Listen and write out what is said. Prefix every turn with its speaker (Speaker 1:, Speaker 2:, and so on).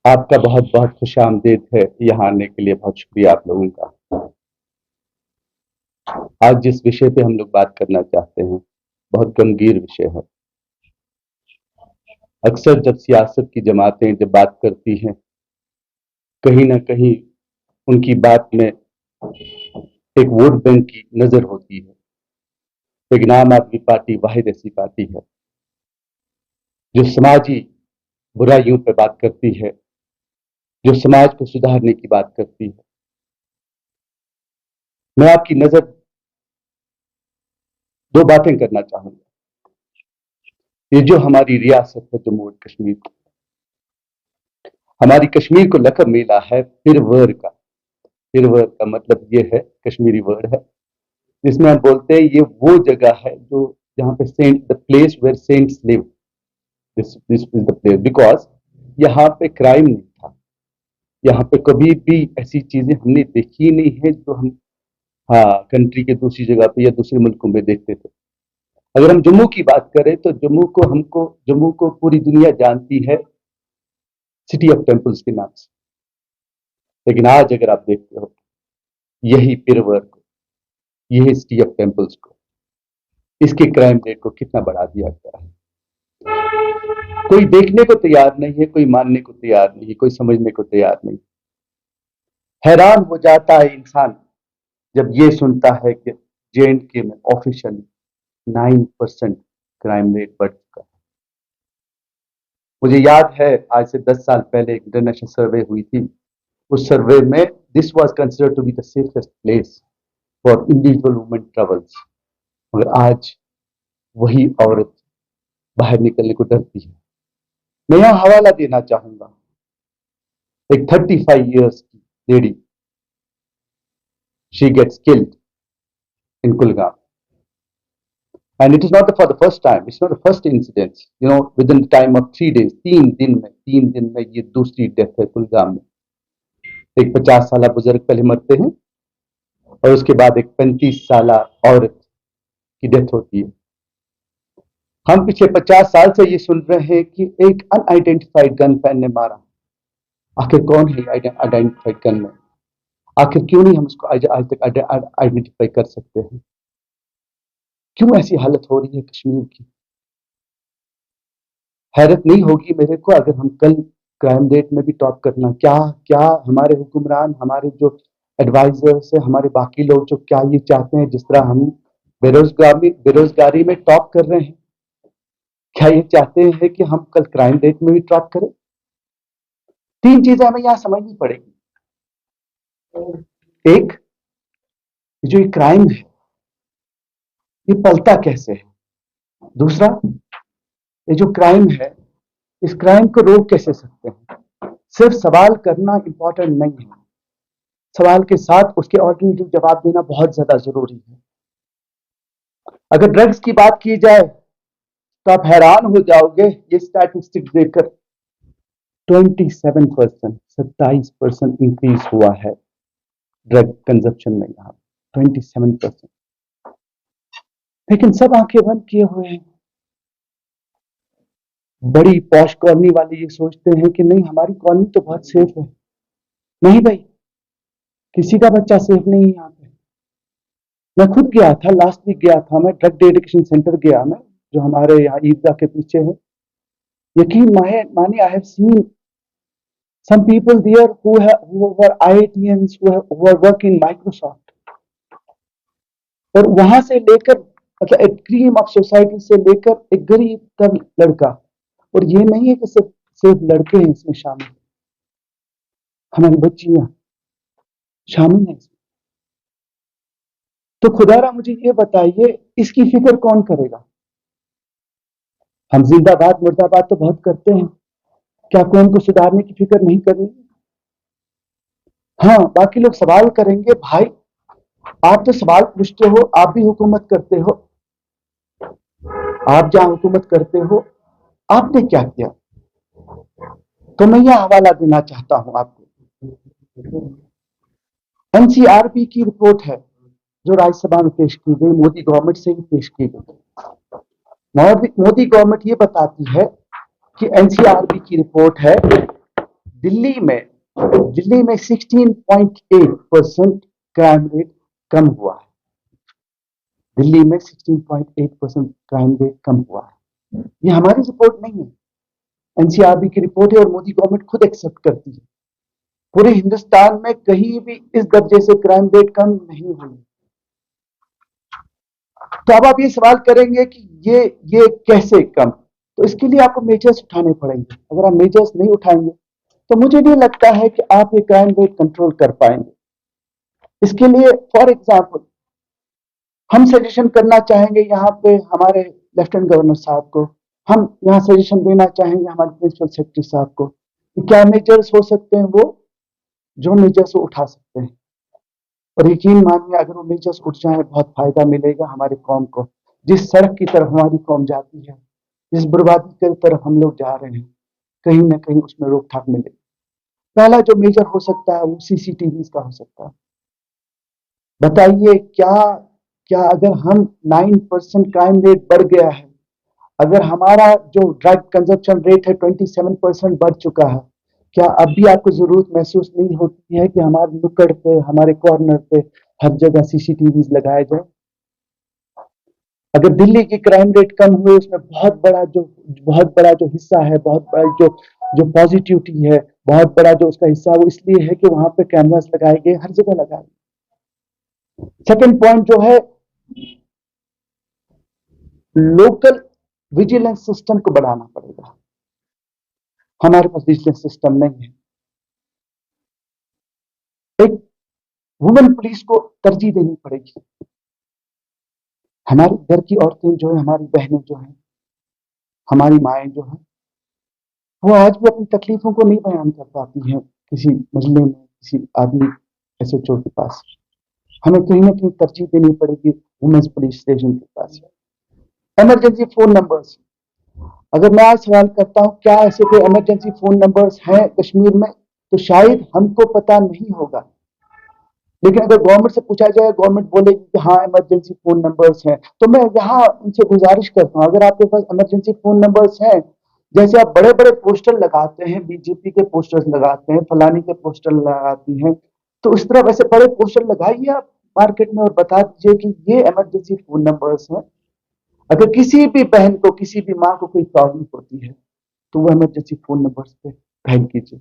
Speaker 1: आपका बहुत बहुत खुशामदीद है। यहाँ आने के लिए बहुत शुक्रिया आप लोगों का। आज जिस विषय पे हम लोग बात करना चाहते हैं बहुत गंभीर विषय है। अक्सर जब सियासत की जमातें जब बात करती हैं, कहीं ना कहीं उनकी बात में एक वोट बैंक की नजर होती है। लेकिन आम आदमी पार्टी वाहिद ऐसी पार्टी है जो समाजी बुराइयों पर बात करती है, जो समाज को सुधारने की बात करती है। मैं आपकी नजर दो बातें करना चाहूंगा। ये जो हमारी रियासत है जम्मू और कश्मीर, हमारी कश्मीर को लकब मिला है पिरवर का। पिरवर का मतलब ये है, कश्मीरी वर्ड है जिसमें हम बोलते हैं ये वो जगह है जो जहां पे saint, the place where saints live. This is the place because यहाँ पे क्राइम नहीं था। यहाँ पे कभी भी ऐसी चीजें हमने देखी नहीं है जो हम, हाँ, कंट्री के दूसरी जगह पे या दूसरे मुल्कों में देखते थे। अगर हम जम्मू की बात करें तो जम्मू को पूरी दुनिया जानती है सिटी ऑफ टेम्पल्स के नाम से। लेकिन आज अगर आप देखते हो यही पिरवर को, यही सिटी ऑफ टेम्पल्स को, इसके क्राइम रेट को कितना बढ़ा दिया गया है। कोई देखने को तैयार नहीं है, कोई मानने को तैयार नहीं, कोई समझने को तैयार नहीं। हैरान हो जाता है इंसान जब ये सुनता है कि JNK में ऑफिशियली 9% क्राइम रेट बढ़ चुका है। मुझे याद है आज से 10 साल पहले एक इंटरनेशनल सर्वे हुई थी। उस सर्वे में this was considered to be the safest place for individual women travels. मगर आज वही औरत बाहर निकलने को डरती है। मैं यहां हवाला देना चाहूंगा। एक 35 years की lady, she gets killed in Kulgam, and it is not for the first time, it's not the first incident, within the time of 3 days, 3 दिन में ये दूसरी डेथ है कुलगाम में। एक 50 साल बुजुर्ग पहले मरते हैं और उसके बाद एक 35 साल औरत की डेथ होती है। हम पिछले 50 साल से ये सुन रहे हैं कि एक अनआइडेंटिफाइड गन मैन ने मारा। आखिर कौन है आइडेंटिफाइड गन मैन? आखिर क्यों नहीं हम उसको आज तक आइडेंटिफाई कर सकते हैं? क्यों ऐसी हालत हो रही है कश्मीर की? हैरत नहीं होगी मेरे को अगर हम कल क्राइम रेट में भी टॉप करना, क्या क्या हमारे हुक्मरान, हमारे जो एडवाइजर्स है, हमारे बाकी लोग जो क्या ये चाहते हैं, जिस तरह हम बेरोजगारी में टॉप कर रहे हैं, क्या ये चाहते हैं कि हम कल क्राइम रेट में भी टॉप करें? 3 चीजें हमें यहाँ समझनी पड़ेगी। एक, जो ये क्राइम है ये पलता कैसे है। दूसरा, ये जो क्राइम है इस क्राइम को रोक कैसे सकते हैं। सिर्फ सवाल करना इंपॉर्टेंट नहीं है, सवाल के साथ उसके ऑल्टरनेटिव जवाब देना बहुत ज्यादा जरूरी है। अगर ड्रग्स की बात की जाए तो आप हैरान हो जाओगे ये स्टैटिस्टिक्स देखकर। 27% इंक्रीज हुआ है ड्रग कंजप्शन में यहाँ, 27%। लेकिन सब आंखें बंद किए हुए हैं। बड़ी पॉश कॉलोनी वाले ये सोचते हैं कि नहीं हमारी कॉलोनी तो बहुत सेफ है। नहीं भाई, किसी का बच्चा सेफ नहीं है यहाँ पे। मैं खुद गया था, लास्ट वीक गया था मैं, ड्रग एडिक्शन सेंटर गया मैं, जो हमारे यहाँ ईदगाह के पीछे है। यकीन माने, I have seen some people there who were IITians, who are working in Microsoft, और वहां से लेकर मतलब एक क्रीम ऑफ सोसाइटी से लेकर एक गरीब तक लड़का। और ये नहीं है कि सिर्फ लड़के हैं इसमें शामिल, हमारी बच्चियां शामिल हैं इसमें। तो खुदारा मुझे ये बताइए इसकी फिक्र कौन करेगा? हम जिंदाबाद मुर्दाबाद तो बहुत करते हैं, क्या कौन को सुधारने की फिक्र नहीं करनी? हाँ, बाकी लोग सवाल करेंगे, भाई आप तो सवाल पूछते हो, आप भी हुकूमत करते हो, आप जहां हुकूमत करते हो आपने क्या किया? तो मैं यह हवाला देना चाहता हूं आपको। NCRB की रिपोर्ट है जो राज्यसभा में पेश की गई, मोदी गवर्नमेंट से ही पेश की गई। मोदी गवर्नमेंट ये बताती है कि NCRB की रिपोर्ट है दिल्ली में 16.8% क्राइम रेट कम हुआ है। दिल्ली में 16.8% क्राइम रेट कम हुआ है। ये हमारी रिपोर्ट नहीं है, एनसीआरबी की रिपोर्ट है और मोदी गवर्नमेंट खुद एक्सेप्ट करती है। पूरे हिंदुस्तान में कहीं भी इस दर्जे से क्राइम रेट कम नहीं हुई। तो अब आप ये सवाल करेंगे कि ये कैसे कम, तो इसके लिए आपको मेजर्स उठाने पड़ेंगे। अगर आप मेजर्स नहीं उठाएंगे तो मुझे नहीं लगता है कि आप ये क्राइम रेट कंट्रोल कर पाएंगे। इसके लिए फॉर एग्जाम्पल हम सजेशन करना चाहेंगे यहाँ पे हमारे लेफ्टिनेंट गवर्नर साहब को, हम यहाँ सजेशन देना चाहेंगे हमारे प्रिंसिपल सेक्रेटरी साहब को कि क्या मेजर्स हो सकते हैं, वो जो मेजर्स वो उठा सकते हैं। और यकीन मानिए अगर वो मेजर्स उठ जाए बहुत फायदा मिलेगा हमारे कौम को। जिस सड़क की तरफ हमारी कौम जाती है, जिस बर्बादी की तरफ हम लोग जा रहे हैं, कहीं ना कहीं उसमें रोक ठाक मिलेगी। पहला जो मेजर हो सकता है वो सीसीटीवी का हो सकता है। बताइए क्या क्या अगर हम 9% क्राइम रेट बढ़ गया है, अगर हमारा जो ड्रग कंजप्शन रेट है 27% बढ़ चुका है, क्या अब भी आपको जरूरत महसूस नहीं होती है कि हमारे नुक्कड़ पे, हमारे कॉर्नर पे हर जगह सीसीटीवी लगाए जाए? अगर दिल्ली की क्राइम रेट कम हुई, उसमें बहुत बड़ा जो हिस्सा है, बहुत बड़ा जो पॉजिटिविटी है, बहुत बड़ा जो उसका हिस्सा वो इसलिए है कि वहां पे कैमरास लगाए गए, हर जगह लगाए। सेकंड पॉइंट जो है, लोकल विजिलेंस सिस्टम को बढ़ाना पड़ेगा। हमारे पास विजिलेंस सिस्टम नहीं है। एक वुमेन पुलिस को तरजीह देनी पड़ेगी। हमारे घर की औरतें जो है, हमारी बहनें जो हैं, हमारी माएँ जो हैं, वो आज भी अपनी तकलीफों को नहीं बयान कर पाती हैं किसी मजले में, किसी आदमी एसएचओ के पास। हमें कहीं ना कहीं तरजीह देनी पड़ेगी वुमेन्स पुलिस स्टेशन के पास। इमरजेंसी फोन नंबर्स, अगर मैं आज सवाल करता हूं क्या ऐसे कोई इमरजेंसी फोन नंबर्स हैं कश्मीर में, तो शायद हमको पता नहीं होगा। लेकिन अगर गवर्नमेंट से पूछा जाए, गवर्नमेंट बोलेगी कि हाँ इमरजेंसी फोन नंबर्स हैं, तो मैं यहाँ उनसे गुजारिश करता हूँ अगर आपके पास इमरजेंसी फोन नंबर्स हैं, जैसे आप बड़े बड़े पोस्टर लगाते हैं, बीजेपी के पोस्टर्स लगाते हैं, फलानी के पोस्टर लगाती हैं, तो उस तरह वैसे बड़े पोस्टर लगाइए आप मार्केट में और बता दीजिए कि ये इमरजेंसी फोन नंबर्स हैं। अगर किसी भी बहन को, किसी भी माँ को कोई प्रॉब्लम होती है तो वो इमरजेंसी फोन नंबर्स पे डायल कीजिए।